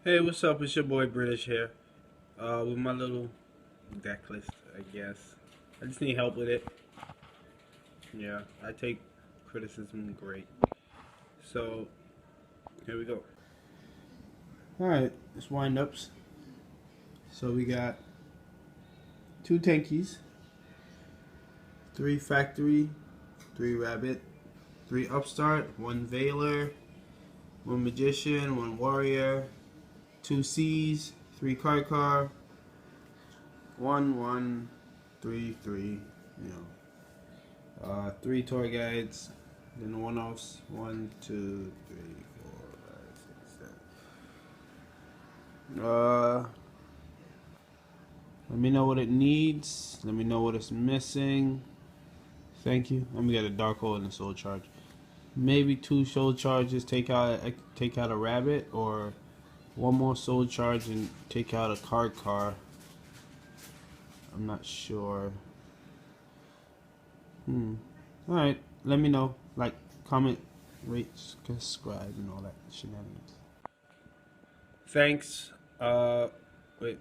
Hey, what's up? It's your boy British here. With my little deck list, I guess. I just need help with it. Yeah, I take criticism great. So, here we go. Alright, it's wind ups. So, we got two tankies, three factory, three rabbit, three upstart, one veiler, one magician, one warrior, two C's, three car, one, three, three, you know. Three tour guides, then one offs. One, two, three, four, five, six, seven. Let me know what it needs. Let me know what it's missing. Thank you. Let me get a dark hole and a soul charge. Maybe two soul charges. Take out a rabbit, or one more soul charge and take out a car. I'm not sure. All right. Let me know. Like, comment, rate, subscribe, and all that shenanigans. Thanks. Wait.